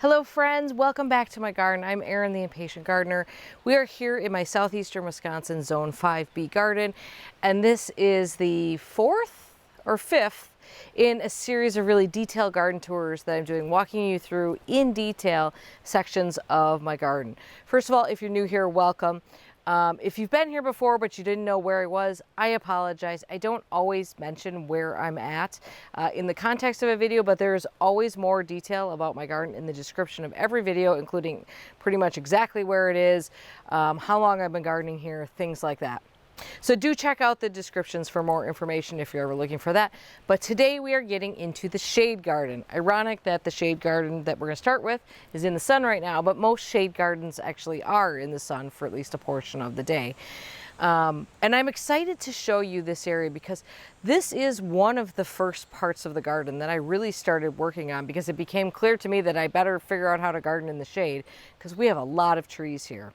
Hello friends, welcome back to my garden. I'm Erin, the Impatient Gardener. We are here in my southeastern Wisconsin Zone 5B garden, and this is the fourth or fifth in a series of really detailed garden tours that I'm doing, walking you through in detail sections of my garden. First of all, if you're new here, welcome. If you've been here before but you didn't know where I was, I apologize. I don't always mention where I'm at in the context of a video, but there's always more detail about my garden in the description of every video, including pretty much exactly where it is, how long I've been gardening here, things like that. So do check out the descriptions for more information if you're ever looking for that. But today we are getting into the shade garden. Ironic that the shade garden that we're going to start with is in the sun right now, but most shade gardens actually are in the sun for at least a portion of the day. And I'm excited to show you this area because this is one of the first parts of the garden that I really started working on, because it became clear to me that I better figure out how to garden in the shade because we have a lot of trees here.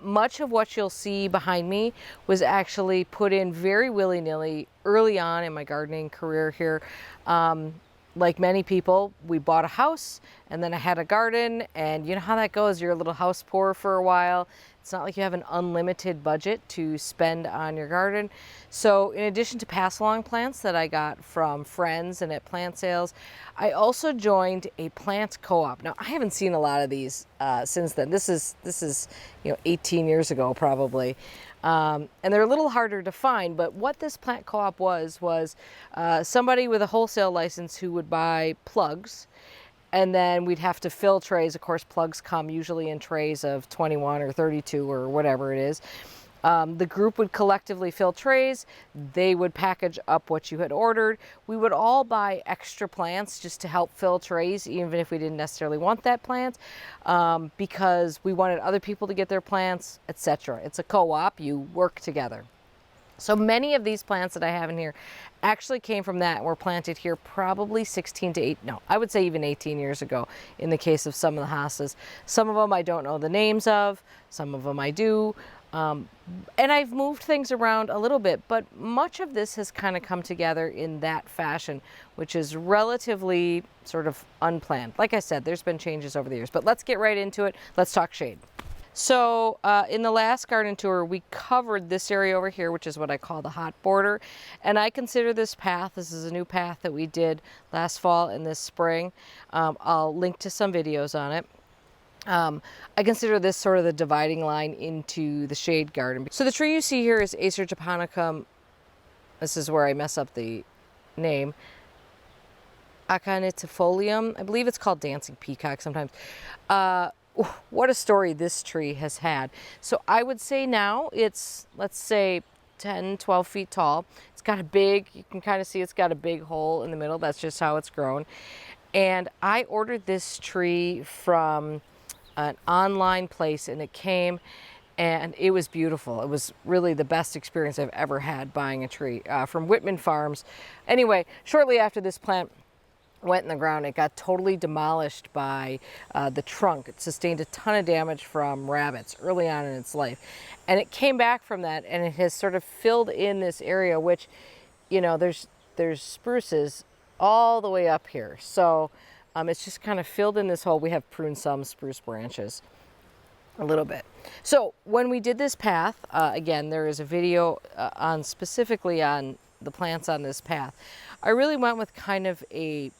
Much of what you'll see behind me was actually put in very willy-nilly early on in my gardening career here. Like many people, we bought a house and then I had a garden, and you know how that goes. You're a little house poor for a while. It's not like you have an unlimited budget to spend on your garden. So in addition to pass along plants that I got from friends and at plant sales, I also joined a plant co-op. Now I haven't seen a lot of these since then. This is 18 years ago probably. And they're a little harder to find, but what this plant co-op was somebody with a wholesale license who would buy plugs, and then we'd have to fill trays. Of course, plugs come usually in trays of 21 or 32 or whatever it is. The group would collectively fill trays. They would package up what you had ordered. We would all buy extra plants just to help fill trays, even if we didn't necessarily want that plant, because we wanted other people to get their plants, etc. It's a co-op. You work together. So many of these plants that I have in here actually came from that and were planted here probably 16 to 8, no, I would say even 18 years ago in the case of some of the hostas. Some of them I don't know the names of, some of them I do. And I've moved things around a little bit, but much of this has kind of come together in that fashion, which is relatively sort of unplanned. Like I said, there's been changes over the years, but let's get right into it. Let's talk shade. So in the last garden tour, we covered this area over here, which is what I call the hot border. And I consider this path, this is a new path that we did last fall and this spring. I'll link to some videos on it. I consider this sort of the dividing line into the shade garden. So the tree you see here is Acer japonicum. This is where I mess up the name. Aconitifolium. I believe it's called dancing peacock sometimes. What a story this tree has had. So I would say now it's, let's say, 10, 12 feet tall. It's got a big, you can kind of see it's got a big hole in the middle. That's just how it's grown. And I ordered this tree from an online place, and it came and it was beautiful. It was really the best experience I've ever had buying a tree from Whitman Farms. Anyway, shortly after this plant went in the ground, it got totally demolished by the trunk. It sustained a ton of damage from rabbits early on in its life. And it came back from that, and it has sort of filled in this area, which, you know, there's spruces all the way up here. So it's just kind of filled in this hole. We have pruned some spruce branches a little bit. So when we did this path, again, there is a video on specifically on the plants on this path. I really went with kind of a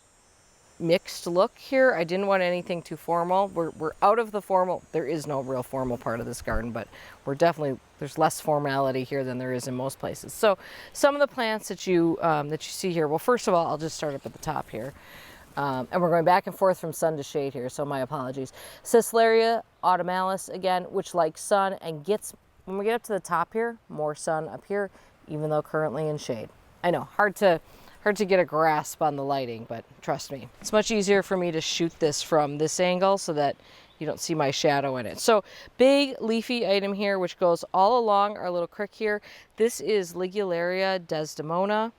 mixed look here. I didn't want anything too formal. We're out of the formal. There is no real formal part of this garden, but we're definitely, there's less formality here than there is in most places. So some of the plants that you see here, well, first of all, I'll just start up at the top here. And we're going back and forth from sun to shade here, so my apologies. Cislaria autumnalis, again, which likes sun and gets, when we get up to the top here, more sun up here, even though currently in shade. I know, hard to get a grasp on the lighting, but trust me. It's much easier for me to shoot this from this angle so that you don't see my shadow in it. So big leafy item here, which goes all along our little creek here. This is Ligularia desdemona.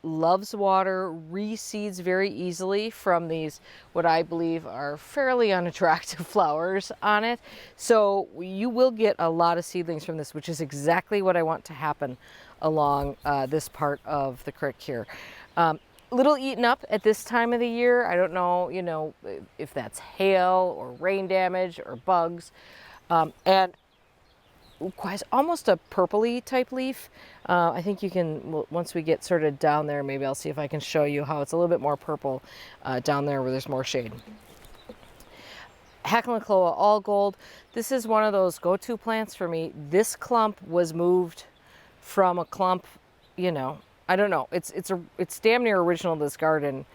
Loves water, reseeds very easily from these, what I believe are fairly unattractive flowers on it. So you will get a lot of seedlings from this, which is exactly what I want to happen along this part of the creek here. little eaten up at this time of the year. I don't know, you know, if that's hail or rain damage or bugs. And quite almost a purpley type leaf. I think you can, once we get sort of down there, maybe I'll see if I can show you how it's a little bit more purple down there where there's more shade. Hacklencloa all gold. This is one of those go-to plants for me. This clump was moved from a clump, you know, I don't know. It's damn near original to this garden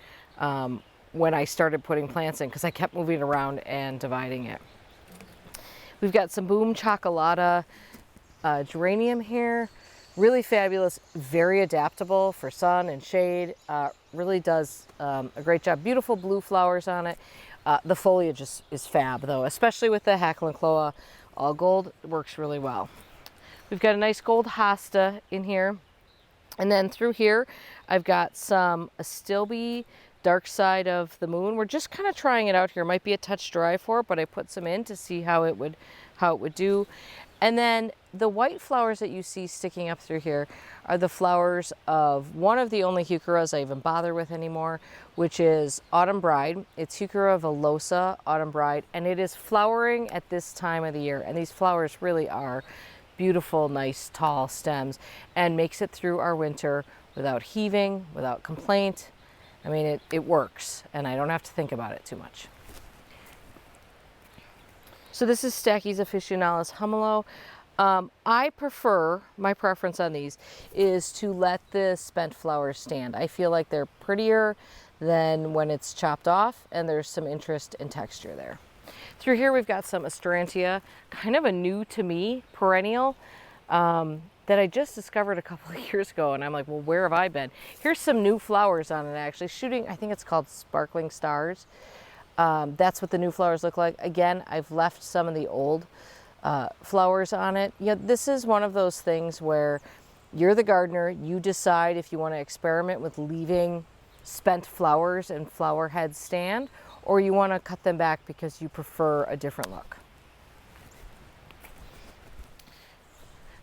when I started putting plants in, because I kept moving around and dividing it. We've got some Boom Chocolata geranium here. Really fabulous, very adaptable for sun and shade. Really does a great job. Beautiful blue flowers on it. The foliage is fab though, especially with the Hacklencloa all gold. It works really well. We've got a nice gold hosta in here. And then through here, I've got some Astilbe Dark Side of the Moon. We're just kind of trying it out here. It might be a touch dry for it, but I put some in to see how it would do. And then the white flowers that you see sticking up through here are the flowers of one of the only heucheras I even bother with anymore, which is Autumn Bride. It's Heuchera villosa Autumn Bride, and it is flowering at this time of the year. And these flowers really are beautiful, nice, tall stems, and makes it through our winter without heaving, without complaint. I mean, it works, and I don't have to think about it too much. So this is Stachys officinalis humolo. My preference on these is to let the spent flowers stand. I feel like they're prettier than when it's chopped off, and there's some interest and texture there. Through here we've got some Asterantia, kind of a new to me perennial that I just discovered a couple of years ago, and I'm like, well, where have I been? Here's some new flowers on it actually, shooting, I think it's called Sparkling Stars. That's what the new flowers look like. Again, I've left some of the old flowers on it. You know, this is one of those things where you're the gardener, you decide if you want to experiment with leaving spent flowers and flower heads stand, or you want to cut them back because you prefer a different look.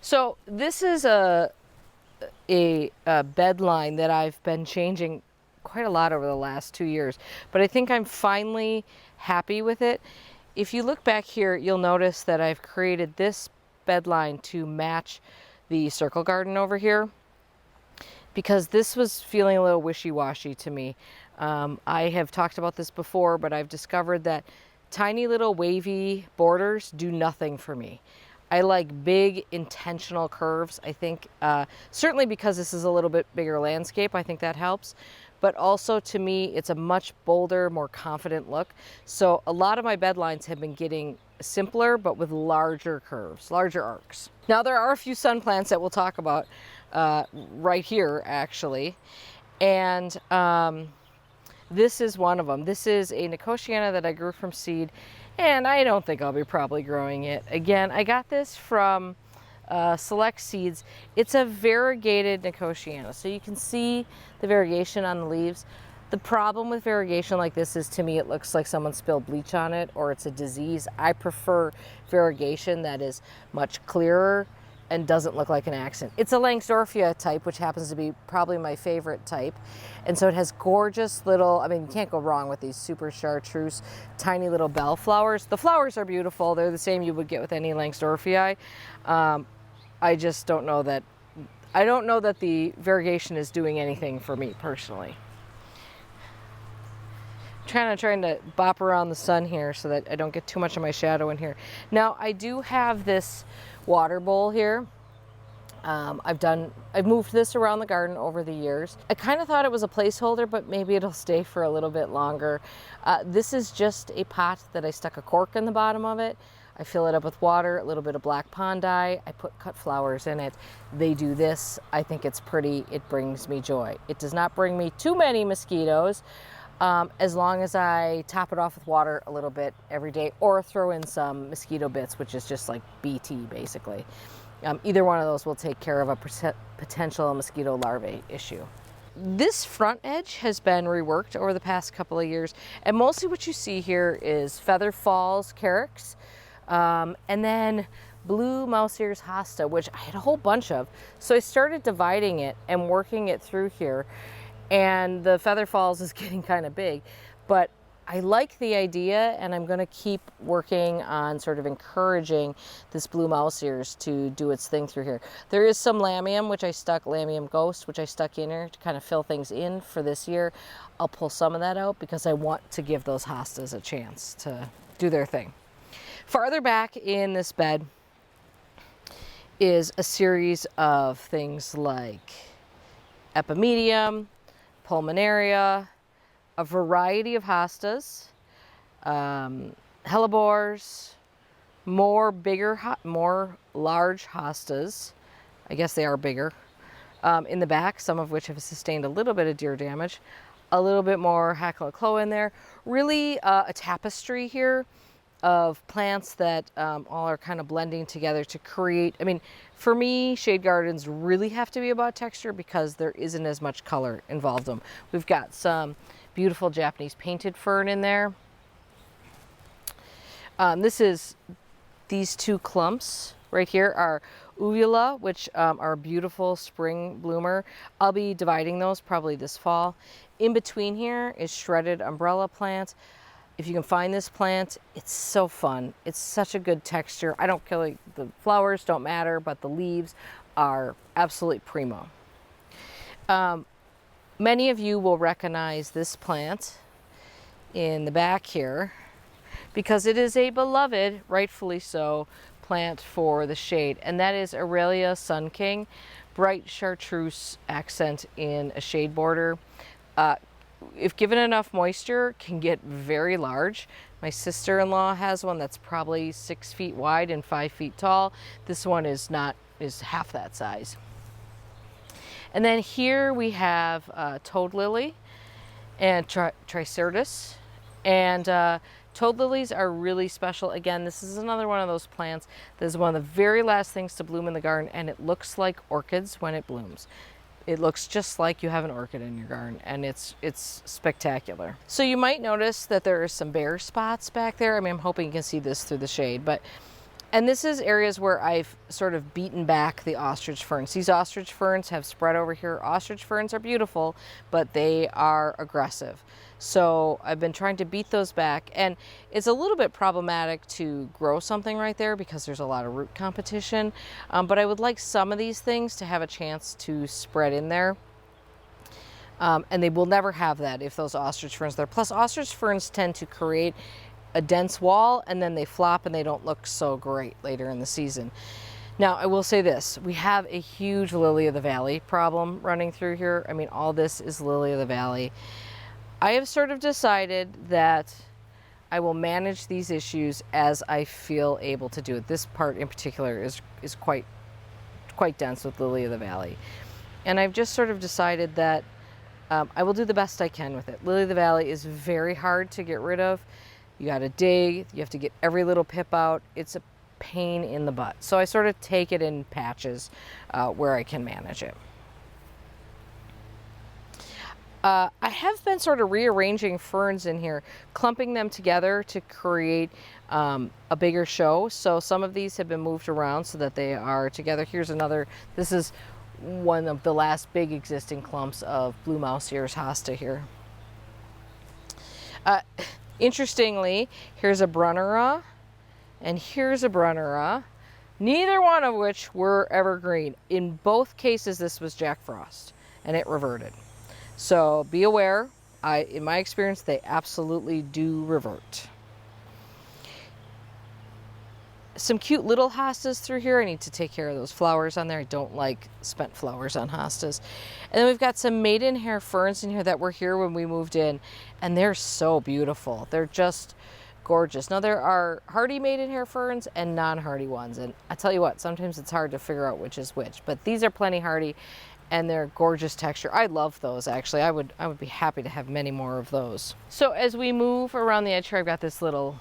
So this is a bed line that I've been changing quite a lot over the last 2 years, but I think I'm finally happy with it. If you look back here, you'll notice that I've created this bed line to match the circle garden over here, because this was feeling a little wishy-washy to me. I have talked about this before, but I've discovered that tiny little wavy borders do nothing for me. I like big intentional curves. I think certainly because this is a little bit bigger landscape, I think that helps. But also to me, it's a much bolder, more confident look. So a lot of my bed lines have been getting simpler, but with larger curves, larger arcs. Now there are a few sun plants that we'll talk about right here actually. And this is one of them. This is a Nicotiana that I grew from seed, and I don't think I'll be probably growing it again. I got this from Select Seeds. It's a variegated Nicotiana, so you can see the variegation on the leaves. The problem with variegation like this is, to me, it looks like someone spilled bleach on it or it's a disease. I prefer variegation that is much clearer and doesn't look like an accident. It's a Langsdorffia type, which happens to be probably my favorite type. And so it has gorgeous little, I mean, you can't go wrong with these super chartreuse, tiny little bell flowers. The flowers are beautiful. They're the same you would get with any Langsdorffii. I just don't know that, I don't know that the variegation is doing anything for me personally. Trying to bop around the sun here so that I don't get too much of my shadow in here. Now I do have this water bowl here. I've moved this around the garden over the years. I kind of thought it was a placeholder, but maybe it'll stay for a little bit longer. This is just a pot that I stuck a cork in the bottom of it. I fill it up with water, a little bit of black pond dye. I put cut flowers in it. They do this. I think it's pretty. It brings me joy. It does not bring me too many mosquitoes, as long as I top it off with water a little bit every day, or throw in some mosquito bits, which is just like BT basically. Either one of those will take care of a potential mosquito larvae issue. This front edge has been reworked over the past couple of years, and mostly what you see here is Feather Falls Carex, and then Blue Mouse Ears Hosta, which I had a whole bunch of. So I started dividing it and working it through here. and the feather falls is getting kind of big, but I like the idea, and I'm going to keep working on sort of encouraging this blue mouse ears to do its thing through here. There is some lamium, lamium ghost, which I stuck in here to kind of fill things in for this year. I'll pull some of that out because I want to give those hostas a chance to do their thing. Farther back in this bed is a series of things like epimedium, pulmonaria, a variety of hostas, hellebores, more large hostas. I guess they are bigger in the back, some of which have sustained a little bit of deer damage. A little bit more Hacklacloa in there. Really a tapestry here of plants that all are kind of blending together to create, I mean, for me, shade gardens really have to be about texture because there isn't as much color involved in them. We've got some beautiful Japanese painted fern in there. These two clumps right here are uvula, which are a beautiful spring bloomer. I'll be dividing those probably this fall. In between here is shredded umbrella plant. If you can find this plant, it's so fun. It's such a good texture. I don't care, the flowers don't matter, but the leaves are absolutely primo. Many of you will recognize this plant in the back here because it is a beloved, rightfully so, plant for the shade, and that is Aurelia Sun King, bright chartreuse accent in a shade border. If given enough moisture, can get very large. My sister-in-law has one that's probably 6 feet wide and 5 feet tall. This one is half that size. And then here we have toad lily and tricertis. And toad lilies are really special. Again, this is another one of those plants that is one of the very last things to bloom in the garden, and it looks like orchids when it blooms. It looks just like you have an orchid in your garden, and it's spectacular. So you might notice that there are some bare spots back there. I mean, I'm hoping you can see this through the shade, and this is areas where I've sort of beaten back the ostrich ferns. These ostrich ferns have spread over here. Ostrich ferns are beautiful, but they are aggressive. So I've been trying to beat those back, and it's a little bit problematic to grow something right there because there's a lot of root competition. But I would like some of these things to have a chance to spread in there. And they will never have that if those ostrich ferns are there. Plus, ostrich ferns tend to create a dense wall, and then they flop and they don't look so great later in the season. Now, I will say this, we have a huge lily of the valley problem running through here. I mean, all this is lily of the valley. I have sort of decided that I will manage these issues as I feel able to do it. This part in particular is quite dense with lily of the valley. And I've just sort of decided that I will do the best I can with it. Lily of the valley is very hard to get rid of. You got to dig, you have to get every little pip out. It's a pain in the butt. So I sort of take it in patches where I can manage it. I have been sort of rearranging ferns in here, clumping them together to create a bigger show. So some of these have been moved around so that they are together. Here's another, this is one of the last big existing clumps of blue mouse ears hosta here. Interestingly, here's a brunnera and here's a brunnera, neither one of which were evergreen. In both cases, this was Jack Frost and it reverted. So be aware, in my experience, they absolutely do revert. Some cute little hostas through here. I need to take care of those flowers on there. I don't like spent flowers on hostas. And then we've got some maidenhair ferns in here that were here when we moved in, and they're so beautiful. They're just gorgeous. Now there are hardy maidenhair ferns and non-hardy ones, and I tell you what, sometimes it's hard to figure out which is which, but these are plenty hardy. And they're gorgeous texture. I love those, actually. I would be happy to have many more of those. So as we move around the edge here, I've got this little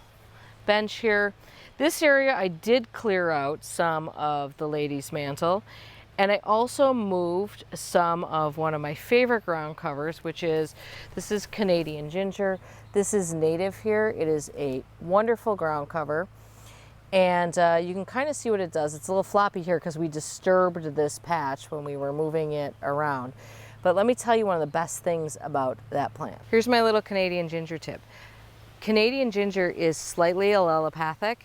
bench here. This area I did clear out some of the lady's mantle, and I also moved some of one of my favorite ground covers, this is Canadian ginger. This is native here. It is a wonderful ground cover. And you can kind of see what it does. It's a little floppy here because we disturbed this patch when we were moving it around. But let me tell you one of the best things about that plant. Here's my little Canadian ginger tip. Canadian ginger is slightly allelopathic,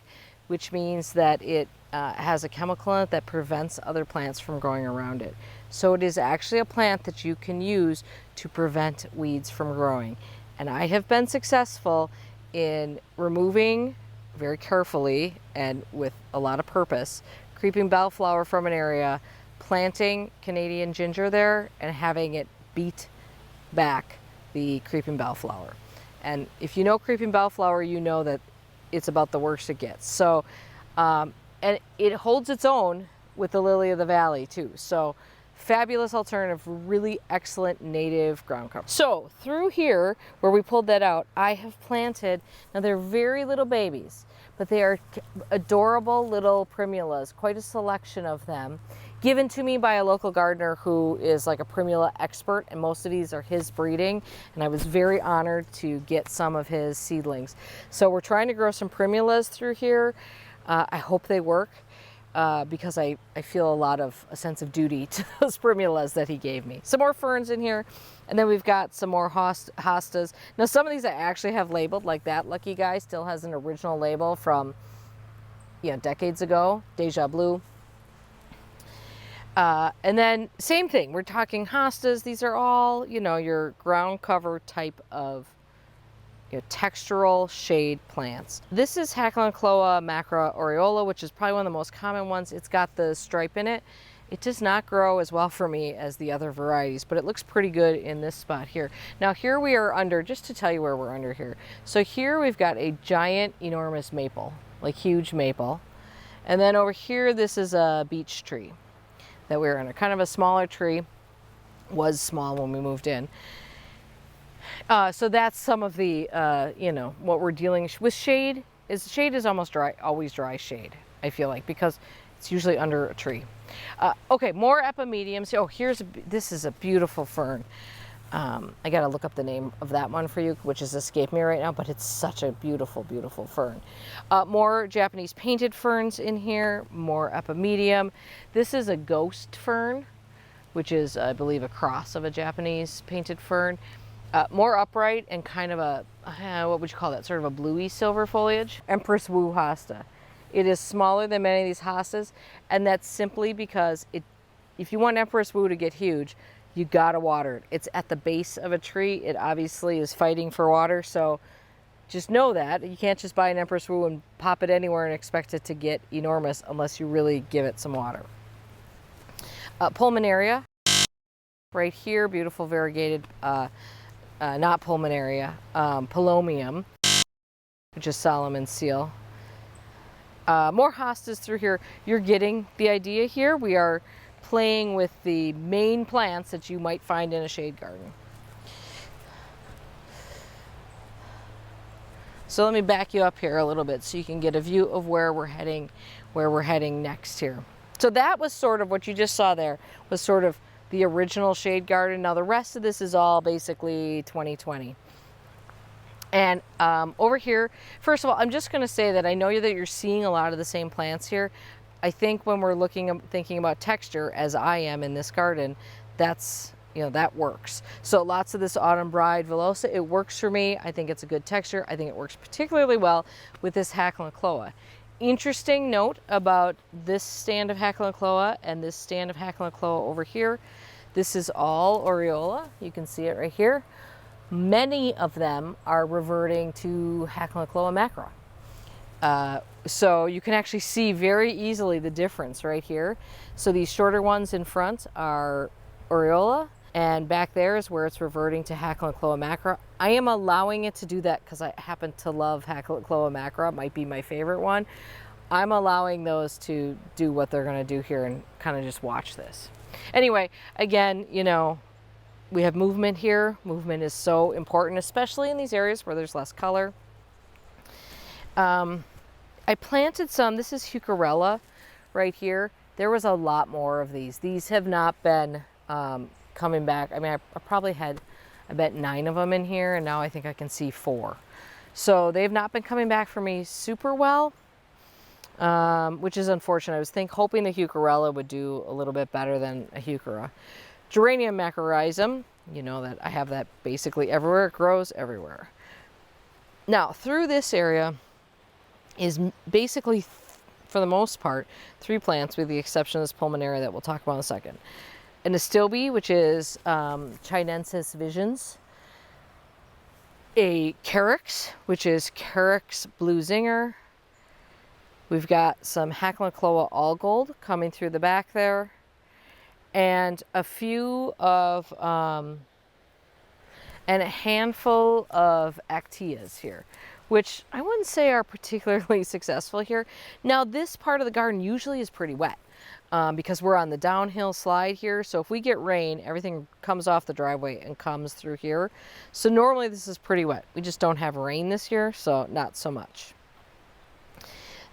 which means that it has a chemical in it that prevents other plants from growing around it. So it is actually a plant that you can use to prevent weeds from growing. And I have been successful in removing very carefully and with a lot of purpose creeping bellflower from an area, planting Canadian ginger there, and having it beat back the creeping bellflower. And if you know creeping bellflower, you know that it's about the worst it gets. So, and it holds its own with the lily of the valley too. So fabulous alternative, really excellent native ground cover. So through here where we pulled that out, I have planted, now they're very little babies, but they are adorable little primulas, quite a selection of them, given to me by a local gardener who is like a primula expert, and most of these are his breeding, and I was very honored to get some of his seedlings. So we're trying to grow some primulas through here. I hope they work. Because I feel a sense of duty to those primulas that he gave me. Some more ferns in here, and then we've got some more hostas. Now some of these I actually have labeled, like that lucky guy still has an original label from, you know, decades ago, Deja Blue. And then same thing, we're talking hostas. These are all, you know, your ground cover type of, you know, textural shade plants. This is Hacklencloa macra aureola, which is probably one of the most common ones. It's got the stripe in it. It does not grow as well for me as the other varieties, but it looks pretty good in this spot here. Now here we are under, just to tell you where we're under here. So here we've got a giant, enormous maple, like huge maple. And then over here, this is a beech tree that we're under, kind of a smaller tree, was small when we moved in. So that's some of the, you know, what we're dealing with. Shade is almost dry, always dry shade, I feel like, because it's usually under a tree. Okay, more epimediums. Oh, this is a beautiful fern. I got to look up the name of that one for you, which is escaping me right now, but it's such a beautiful, beautiful fern. More Japanese painted ferns in here, more epimedium. This is a ghost fern, which is, I believe, a cross of a Japanese painted fern. More upright and kind of a, what would you call that, sort of a bluey silver foliage. Empress Wu hosta. It is smaller than many of these hostas, and that's simply because if you want Empress Wu to get huge, you gotta water it. It's at the base of a tree. It obviously is fighting for water, so just know that. You can't just buy an Empress Wu and pop it anywhere and expect it to get enormous unless you really give it some water. Pulmonaria, right here, beautiful variegated, not pulmonaria, Palomium, which is Solomon's seal. More hostas through here. You're getting the idea here. We are playing with the main plants that you might find in a shade garden. So let me back you up here a little bit so you can get a view of where we're heading next here. So that was sort of what you just saw there, was sort of the original shade garden. Now the rest of this is all basically 2020. And over here, first of all, I'm just going to say that I know that you're seeing a lot of the same plants here. I think when we're thinking about texture, as I am in this garden, that's, you know, that works. So lots of this Autumn Bride Villosa, it works for me. I think it's a good texture. I think it works particularly well with this Hacklencloa. Interesting note about this stand of Hacklencloa and this stand of Hacklencloa over here. This is all aureola. You can see it right here. Many of them are reverting to Hacklencloa macra. So you can actually see very easily the difference right here. So these shorter ones in front are aureola, and back there is where it's reverting to Hacklencloa macra. I am allowing it to do that because I happen to love Hacklencloa macra. It might be my favorite one. I'm allowing those to do what they're going to do here and kind of just watch this. Anyway, again, you know, we have movement here. Movement is so important, especially in these areas where there's less color. I planted some, this is Heucherella right here. There was a lot more of these. These have not been coming back. I mean, I probably had, I bet 9 of them in here, and now I think I can see 4. So they've not been coming back for me super well, which is unfortunate. I was hoping the Heucherella would do a little bit better than a Heuchera. Geranium macrorrhizum, you know that I have that basically everywhere. It grows everywhere. Now, through this area is basically, for the most part, 3 plants with the exception of this pulmonaria that we'll talk about in a second. An astilbe, which is Chinensis visions. A carex, which is Carex blue zinger. We've got some Hacklencloa allgold coming through the back there. And a few of, and a handful of Acteas here, which I wouldn't say are particularly successful here. Now, this part of the garden usually is pretty wet because we're on the downhill slide here. So if we get rain, everything comes off the driveway and comes through here. So normally this is pretty wet. We just don't have rain this year, so not so much.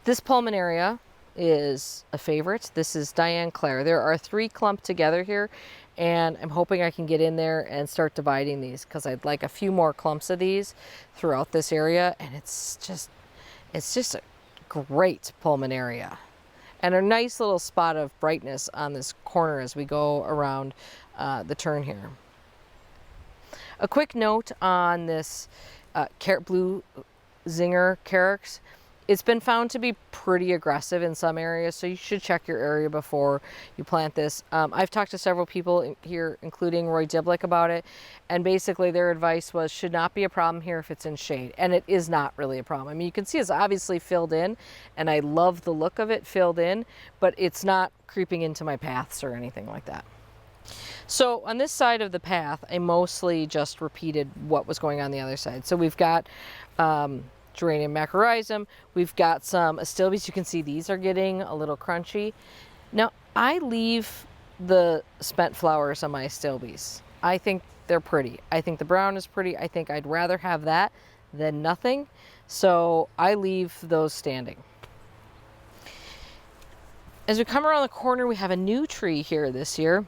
This pulmonaria is a favorite. This is Diane Claire. There are 3 clumped together here, and I'm hoping I can get in there and start dividing these because I'd like a few more clumps of these throughout this area. And it's just a great pulmonaria and a nice little spot of brightness on this corner as we go around the turn here. A quick note on this blue zinger carex. It's been found to be pretty aggressive in some areas, so you should check your area before you plant this. I've talked to several people here, including Roy Diblick, about it, and basically their advice was should not be a problem here if it's in shade, and it is not really a problem. I mean, you can see it's obviously filled in, and I love the look of it filled in, but it's not creeping into my paths or anything like that. So on this side of the path, I mostly just repeated what was going on the other side. So we've got Geranium macrorrhizum. We've got some astilbes. You can see these are getting a little crunchy. Now, I leave the spent flowers on my astilbes. I think they're pretty. I think the brown is pretty. I think I'd rather have that than nothing. So I leave those standing. As we come around the corner, we have a new tree here this year.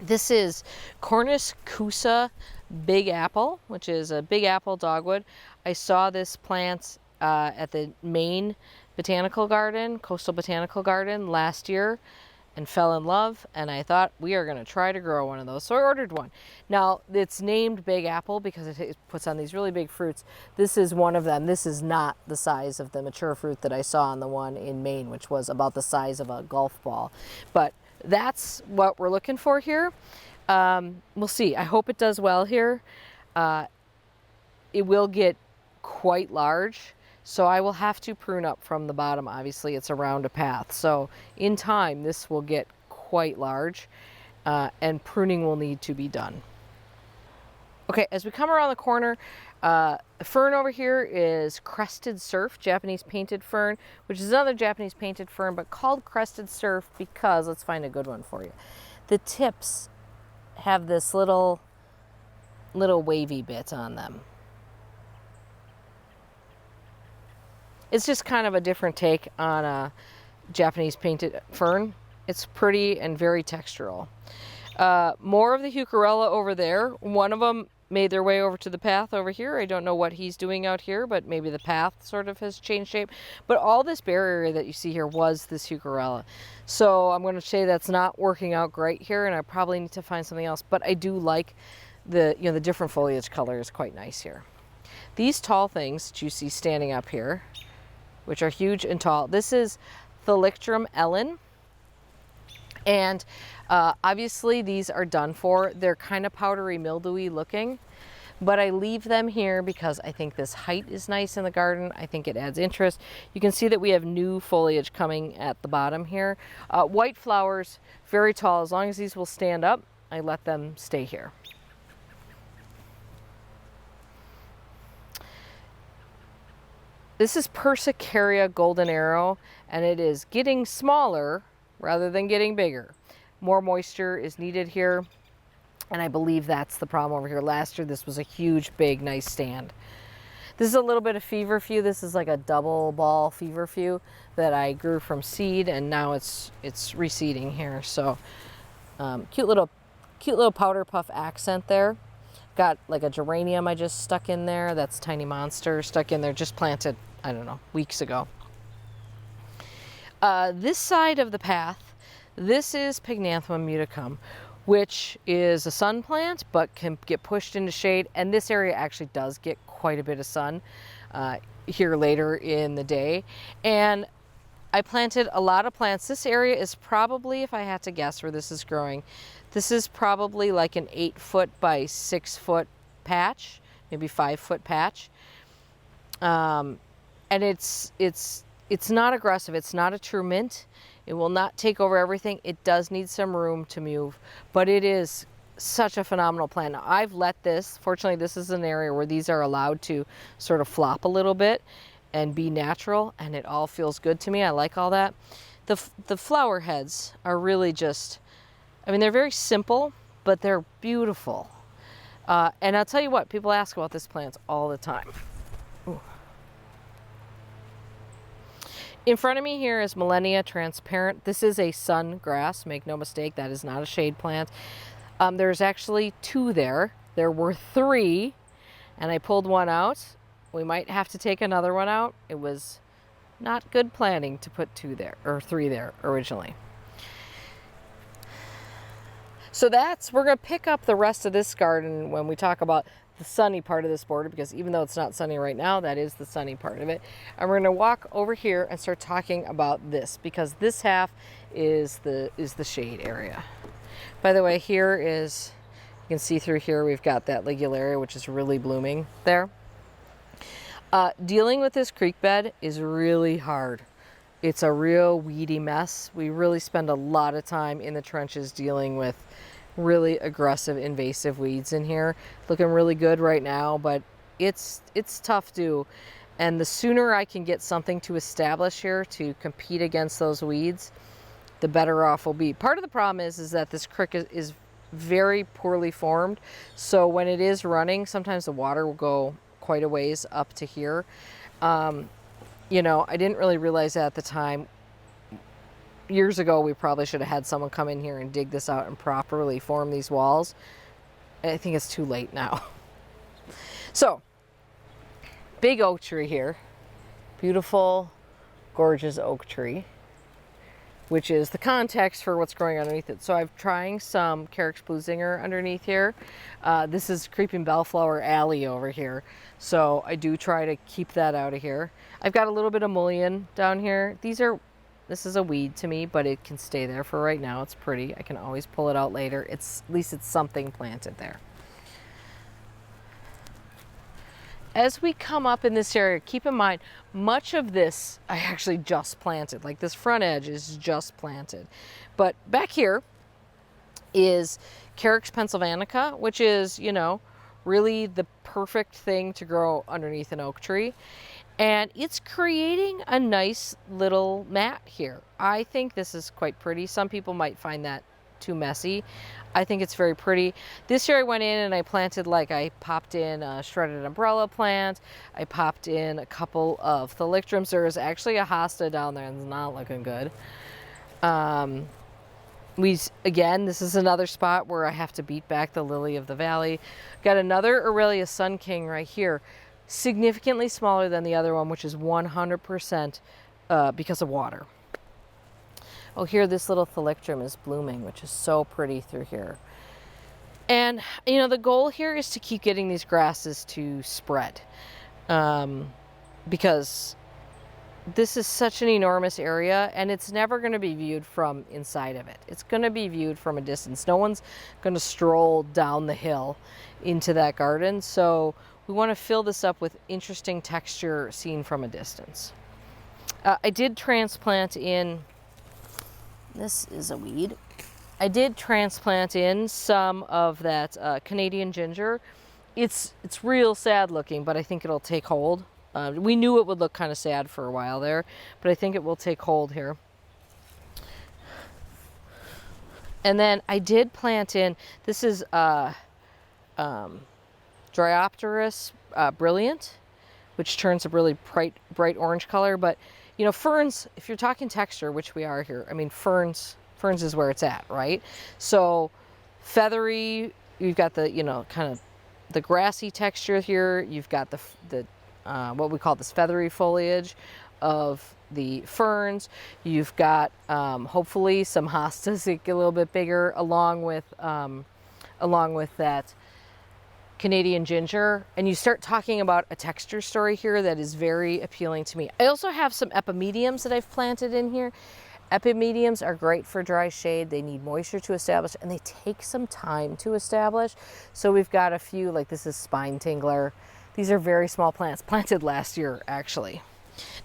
This is Cornus cusa Big Apple, which is a big apple dogwood. I saw this plant at the Maine Botanical Garden, Coastal Botanical Garden last year and fell in love, and I thought we are going to try to grow one of those. So I ordered one. Now, it's named Big Apple because it puts on these really big fruits. This is one of them. This is not the size of the mature fruit that I saw on the one in Maine, which was about the size of a golf ball. But that's what we're looking for here. We'll see. I hope it does well here. It will get quite large, so I will have to prune up from the bottom. Obviously, it's around a path, so in time this will get quite large, and pruning will need to be done. Okay, as we come around the corner, the fern over here is Crested Surf, Japanese painted fern, which is another Japanese painted fern, but called Crested Surf because, let's find a good one for you. The tips have this little wavy bit on them. It's just kind of a different take on a Japanese painted fern. It's pretty and very textural. More of the Heucherella over there. One of them made their way over to the path over here. I don't know what he's doing out here, but maybe the path sort of has changed shape. But all this bare area that you see here was this Heucherella. So I'm going to say that's not working out great here, and I probably need to find something else. But I do like the different foliage color is quite nice here. These tall things that you see standing up here, which are huge and tall, this is Thalictrum ellen. And obviously these are done for. They're kind of powdery mildewy looking, but I leave them here because I think this height is nice in the garden. I think it adds interest. You can see that we have new foliage coming at the bottom here. White flowers, very tall. As long as these will stand up, I let them stay here. This is Persicaria golden arrow, and it is getting smaller rather than getting bigger. More moisture is needed here, and I believe that's the problem over here. Last year this was a huge, big, nice stand. This is a little bit of feverfew. This is like a double ball feverfew that I grew from seed, and now it's reseeding here. So cute little powder puff accent there. Got like a geranium I just stuck in there. That's Tiny Monster stuck in there, just planted, I don't know, weeks ago. This side of the path, this is Pygnanthemum muticum. which is a sun plant, but can get pushed into shade. And this area actually does get quite a bit of sun here later in the day. And I planted a lot of plants. This area is probably, if I had to guess where this is growing, this is probably like an 8-foot by 6-foot patch, maybe 5-foot patch. And it's not aggressive. It's not a true mint. It will not take over everything. It does need some room to move, but it is such a phenomenal plant. Now, I've let this, fortunately, this is an area where these are allowed to sort of flop a little bit and be natural, and it all feels good to me. I like all that. The flower heads are really just, I mean, they're very simple, but they're beautiful. And I'll tell you what, people ask about this plant all the time. Ooh. In front of me here is Millennia Transparent. This is a sun grass, make no mistake, that is not a shade plant. There's actually 2 there. There were 3, and I pulled one out. We might have to take another one out. It was not good planning to put 2 there, or 3 there originally. So we're gonna pick up the rest of this garden when we talk about the sunny part of this border, because even though it's not sunny right now, that is the sunny part of it. And we're gonna walk over here and start talking about this, because this half is the shade area. By the way, here is, you can see through here, we've got that ligularia, which is really blooming there. Dealing with this creek bed is really hard. It's a real weedy mess. We really spend a lot of time in the trenches dealing with really aggressive invasive weeds in here. Looking really good right now, but it's tough to do. And the sooner I can get something to establish here to compete against those weeds, the better off we'll be. Part of the problem is that this creek is very poorly formed. So when it is running, sometimes the water will go quite a ways up to here. You know, I didn't really realize that at the time. Years ago, we probably should have had someone come in here and dig this out and properly form these walls. I think it's too late now. So, big oak tree here. Beautiful, gorgeous oak tree, which is the context for what's growing underneath it. So I'm trying some Carex Bluesinger underneath here. This is Creeping Bellflower Alley over here. So I do try to keep that out of here. I've got a little bit of mullein down here. This is a weed to me, but it can stay there for right now. It's pretty. I can always pull it out later. At least it's something planted there. As we come up in this area, keep in mind, much of this I actually just planted. Like this front edge is just planted. But back here is Carex pennsylvanica, which is, you know, really the perfect thing to grow underneath an oak tree. And it's creating a nice little mat here. I think this is quite pretty. Some people might find that too messy. I think it's very pretty. This year I went in and I planted, like, I popped in a shredded umbrella plant. I popped in a couple of thalictrums. There is actually a hosta down there and it's not looking good. Again, this is another spot where I have to beat back the lily of the valley. Got another Aurelia Sun King right here. Significantly smaller than the other one, which is 100% because of water. Oh, here this little thalictrum is blooming, which is so pretty through here. And, you know, the goal here is to keep getting these grasses to spread, because this is such an enormous area and it's never going to be viewed from inside of it. It's going to be viewed from a distance. No one's going to stroll down the hill into that garden. So we want to fill this up with interesting texture seen from a distance. I did transplant in, this is a weed. I did transplant in some of that Canadian ginger. It's real sad looking, but I think it'll take hold. We knew it would look kind of sad for a while there, but I think it will take hold here. And then I did plant in, this is Dryopteris brilliant, which turns a really bright orange color. But, you know, ferns, if you're talking texture, which we are here, I mean, ferns is where it's at, right? So feathery, you've got the, you know, kind of the grassy texture here. You've got the what we call this feathery foliage, of the ferns. You've got hopefully some hostas that get a little bit bigger, along with that Canadian ginger. And you start talking about a texture story here that is very appealing to me. I also have some epimediums that I've planted in here. Epimediums are great for dry shade. They need moisture to establish, and they take some time to establish. So we've got a few, like this is Spine Tingler. These are very small plants, planted last year actually.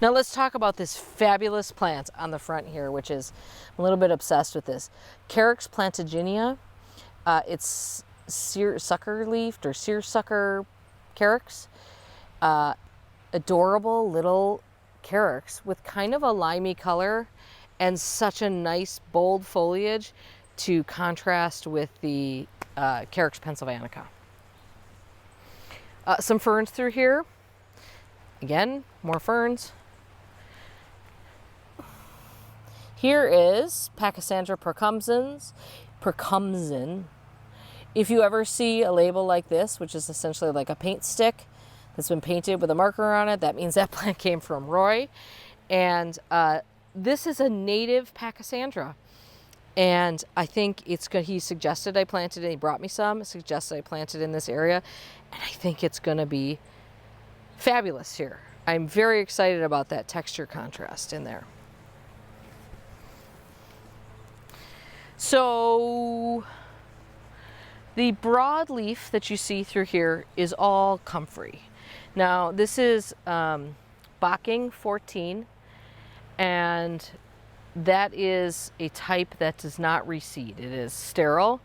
Now let's talk about this fabulous plant on the front here, which is, I'm a little bit obsessed with this. Carex plantaginia. It's seersucker-leafed or seersucker carex. Adorable little carex with kind of a limey color and such a nice bold foliage to contrast with the Carex pennsylvanica. Some ferns through here. Again, more ferns. Here is Pachysandra percumsin. If you ever see a label like this, which is essentially like a paint stick that's been painted with a marker on it, that means that plant came from Roy. And this is a native Pachysandra. And I think it's good. He suggested I planted it. He brought me some, suggested I planted in this area. And I think it's going to be fabulous here. I'm very excited about that texture contrast in there. So the broadleaf that you see through here is all comfrey. Now this is Bocking 14, and that is a type that does not reseed. It is sterile,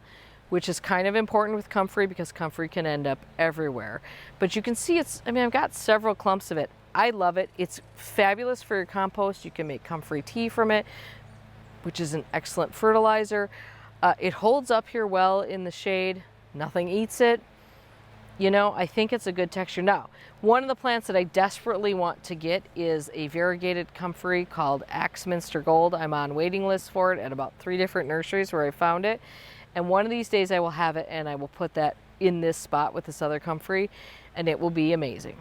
which is kind of important with comfrey because comfrey can end up everywhere. But you can see I've got several clumps of it. I love it. It's fabulous for your compost. You can make comfrey tea from it, which is an excellent fertilizer. It holds up here well in the shade. Nothing eats it. You know, I think it's a good texture. Now, one of the plants that I desperately want to get is a variegated comfrey called Axminster Gold. I'm on waiting lists for it at about 3 different nurseries where I found it. And one of these days I will have it, and I will put that in this spot with this other comfrey, and it will be amazing.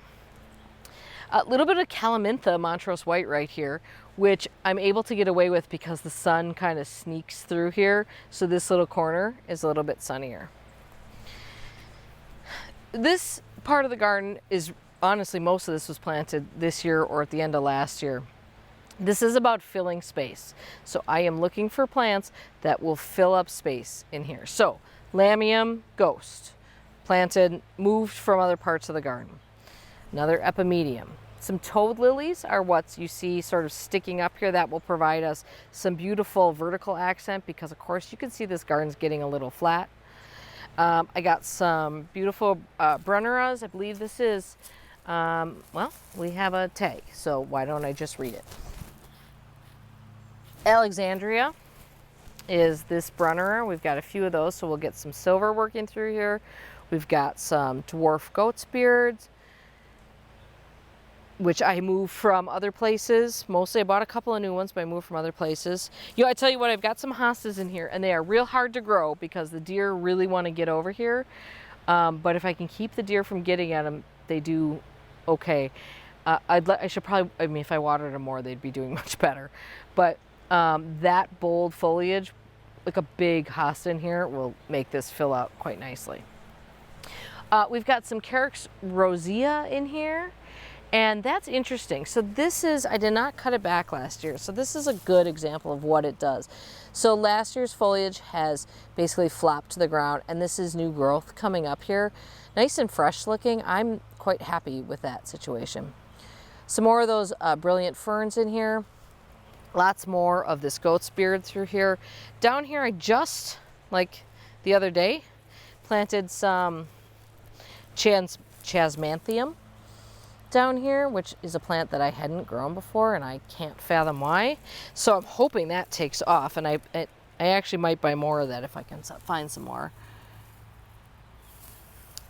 A little bit of Calamintha Montrose White right here, which I'm able to get away with because the sun kind of sneaks through here. So this little corner is a little bit sunnier. This part of the garden is, honestly, most of this was planted this year or at the end of last year. This is about filling space. So I am looking for plants that will fill up space in here. So Lamium Ghost, planted, moved from other parts of the garden. Another epimedium. Some toad lilies are what you see sort of sticking up here. That will provide us some beautiful vertical accent because, of course, you can see this garden's getting a little flat. I got some beautiful Brunneras. I believe this is, well, we have a tag, so why don't I just read it? Alexandria is this Brunnera. We've got a few of those, so we'll get some silver working through here. We've got some dwarf goat's beards, which I moved from other places. Mostly I bought a couple of new ones, but I moved from other places. You know, I tell you what, I've got some hostas in here, and they are real hard to grow because the deer really want to get over here. But if I can keep the deer from getting at them, they do okay. I should probably, I mean, if I watered them more, they'd be doing much better. But that bold foliage, like a big hosta in here, will make this fill out quite nicely. We've got some Carex rosea in here. And that's interesting. So this is, I did not cut it back last year. So this is a good example of what it does. So last year's foliage has basically flopped to the ground, and this is new growth coming up here. Nice and fresh looking. I'm quite happy with that situation. Some more of those brilliant ferns in here. Lots more of this goat's beard through here. Down here, I just, like the other day, planted some Chasmanthium down here, which is a plant that I hadn't grown before, and I can't fathom why. So I'm hoping that takes off, and I actually might buy more of that if I can find some more.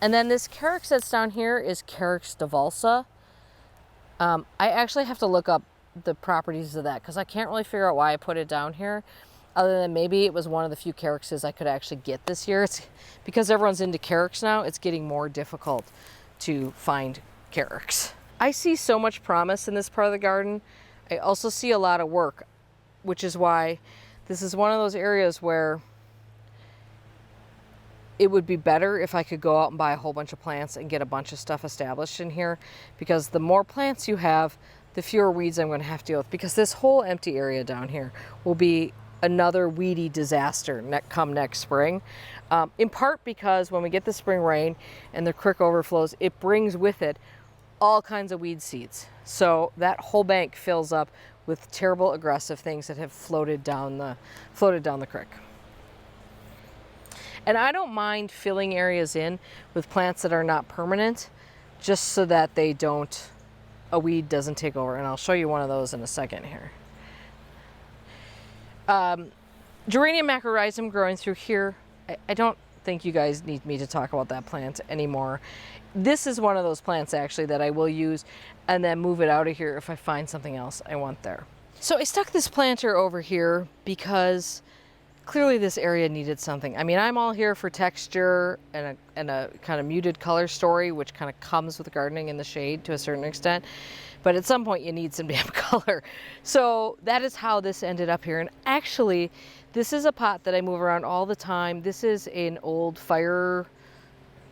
And then this Carex that's down here is Carex divulsa. I actually have to look up the properties of that because I can't really figure out why I put it down here, other than maybe it was one of the few Carexes I could actually get this year. It's because everyone's into Carex now, it's getting more difficult to find Carex. I see so much promise in this part of the garden I also see a lot of work, which is why this is one of those areas where it would be better if I could go out and buy a whole bunch of plants and get a bunch of stuff established in here, because the more plants you have, the fewer weeds I'm going to have to deal with, because this whole empty area down here will be another weedy disaster come next spring. In part because when we get the spring rain and the creek overflows, it brings with it all kinds of weed seeds. So that whole bank fills up with terrible aggressive things that have floated down the creek. And I don't mind filling areas in with plants that are not permanent, just so that a weed doesn't take over. And I'll show you one of those in a second here. Geranium macrorrhizum growing through here. I don't think you guys need me to talk about that plant anymore. This is one of those plants actually that I will use and then move it out of here if I find something else I want there. So I stuck this planter over here because clearly this area needed something. I mean, I'm all here for texture and a kind of muted color story, which kind of comes with gardening in the shade to a certain extent. But at some point you need some damn color. So that is how this ended up here. And actually, this is a pot that I move around all the time. This is an old fire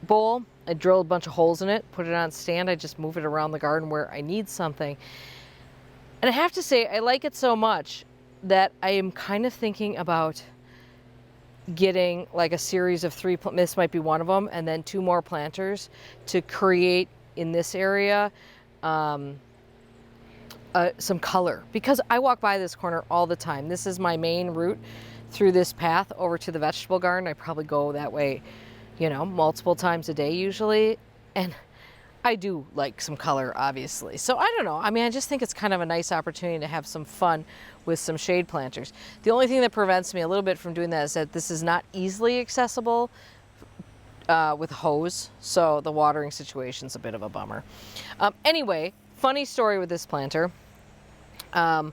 bowl. I drilled a bunch of holes in it, put it on stand. I just move it around the garden where I need something. And I have to say, I like it so much that I am kind of thinking about getting like a series of 3, this might be one of them, and then 2 more planters to create in this area some color, because I walk by this corner all the time. This is my main route through this path over to the vegetable garden. I probably go that way, you know, multiple times a day usually, and I do like some color, obviously. So I don't know, I mean, I just think it's kind of a nice opportunity to have some fun with some shade planters. The only thing that prevents me a little bit from doing that is that this is not easily accessible with a hose, so the watering situation's a bit of a bummer. Anyway, funny story with this planter. I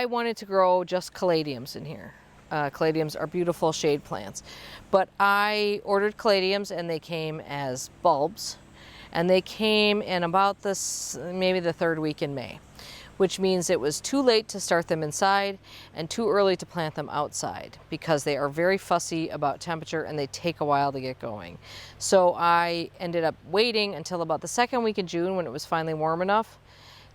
wanted to grow just caladiums in here. Caladiums are beautiful shade plants, but I ordered caladiums and they came as bulbs, and they came in about maybe the 3rd week in May, which means it was too late to start them inside and too early to plant them outside, because they are very fussy about temperature and they take a while to get going. So I ended up waiting until about the 2nd week in June, when it was finally warm enough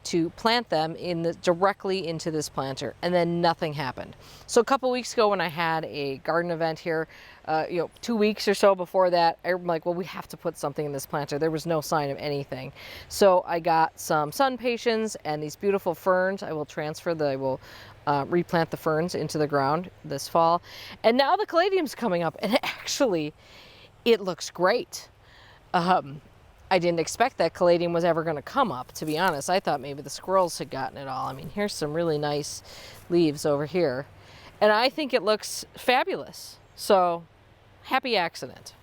to plant them directly into this planter, and then nothing happened. So a couple weeks ago when I had a garden event here, 2 weeks or so before that, I'm like, well, we have to put something in this planter. There was no sign of anything. So I got some sun patiens and these beautiful ferns. I will replant the ferns into the ground this fall. And now the caladium's coming up, and actually it looks great. I didn't expect that caladium was ever going to come up, to be honest. I thought maybe the squirrels had gotten it all. I mean, here's some really nice leaves over here, and I think it looks fabulous. So, happy accident.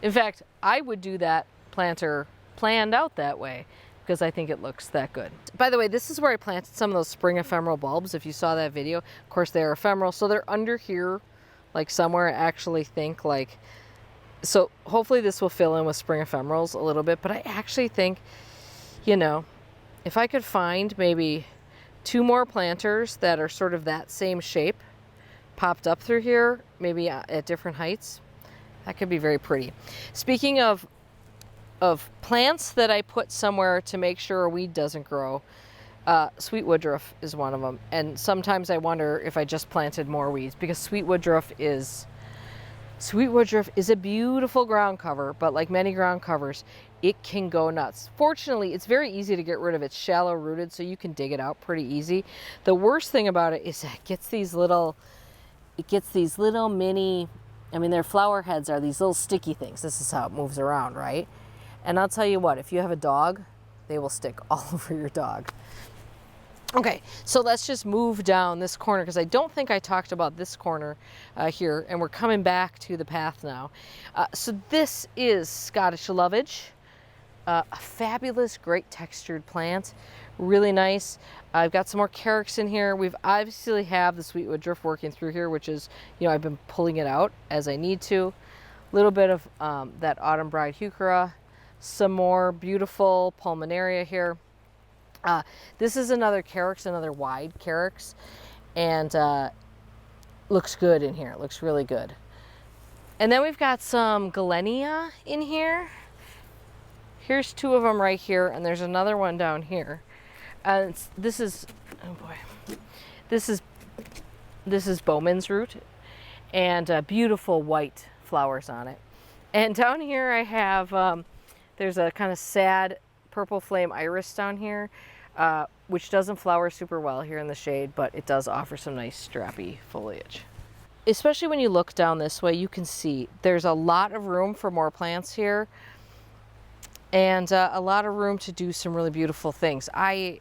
In fact, I would do that planter planned out that way, because I think it looks that good. By the way, this is where I planted some of those spring ephemeral bulbs. If you saw that video, of course they're ephemeral, so they're under here, like somewhere. I actually think like, so hopefully this will fill in with spring ephemerals a little bit, but I actually think, you know, if I could find maybe 2 more planters that are sort of that same shape popped up through here, maybe at different heights, that could be very pretty. Speaking of plants that I put somewhere to make sure a weed doesn't grow, sweet woodruff is one of them. And sometimes I wonder if I just planted more weeds, because sweet woodruff is a beautiful ground cover, but like many ground covers, it can go nuts. Fortunately, it's very easy to get rid of. It's shallow rooted, so you can dig it out pretty easy. The worst thing about it is that it gets these little mini, I mean, their flower heads are these little sticky things. This is how it moves around, right? And I'll tell you what, if you have a dog, they will stick all over your dog. Okay, so let's just move down this corner, because I don't think I talked about this corner here, and we're coming back to the path now. So this is Scottish lovage, a fabulous, great textured plant, really nice. I've got some more carex in here. We've obviously have the sweet woodruff working through here, which is, you know, I've been pulling it out as I need to. A little bit of that autumn bride heuchera, some more beautiful pulmonaria here. This is another carex, another wide carex, and looks good in here. It looks really good. And then we've got some galenia in here. Here's two of them right here, and there's another one down here. This is, oh boy, this is Bowman's root, and beautiful white flowers on it. And down here I have, there's a kind of sad purple flame iris down here, which doesn't flower super well here in the shade, but it does offer some nice strappy foliage. Especially when you look down this way, you can see there's a lot of room for more plants here, and a lot of room to do some really beautiful things. I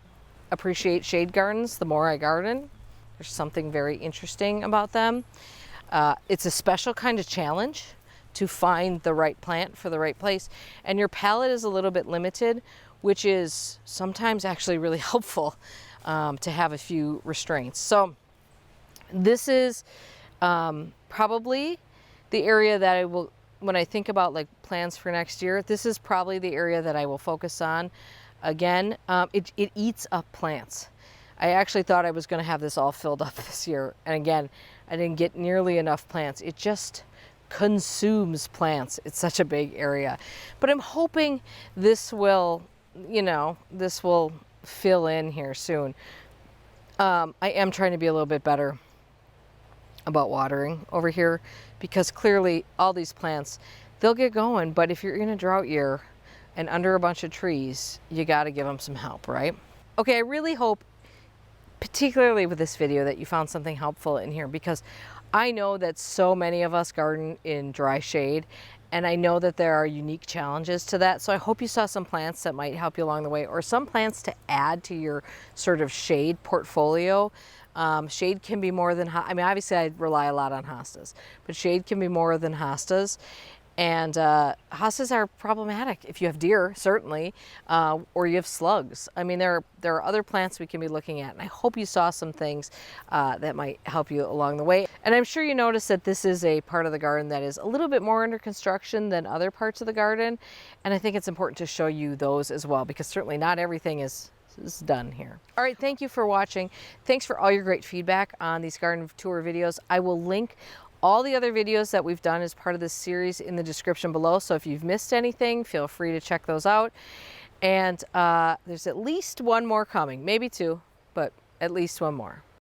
appreciate shade gardens the more I garden. There's something very interesting about them. It's a special kind of challenge to find the right plant for the right place, and your palette is a little bit limited, which is sometimes actually really helpful to have a few restraints. So this is probably the area that I will, when I think about like plans for next year, this is probably the area that I will focus on. Again, it eats up plants. I actually thought I was going to have this all filled up this year, and again, I didn't get nearly enough plants. It just consumes plants. It's such a big area, but I'm hoping this will, you know, this will fill in here soon. I am trying to be a little bit better about watering over here, because clearly all these plants, they'll get going, but if you're in a drought year and under a bunch of trees, you got to give them some help, right? Okay, I really hope, particularly with this video, that you found something helpful in here, because I know that so many of us garden in dry shade, and I know that there are unique challenges to that. So I hope you saw some plants that might help you along the way, or some plants to add to your sort of shade portfolio. Shade can be more than, I mean, obviously I rely a lot on hostas, but shade can be more than hostas. And hostas are problematic if you have deer, certainly, or you have slugs. I mean, there are other plants we can be looking at, and I hope you saw some things that might help you along the way. And I'm sure you noticed that this is a part of the garden that is a little bit more under construction than other parts of the garden, and I think it's important to show you those as well, because certainly not everything is done here. All right, thank you for watching. Thanks for all your great feedback on these garden tour videos. I will link all the other videos that we've done as part of this series in the description below. So if you've missed anything, feel free to check those out. And there's at least one more coming, maybe two, but at least one more.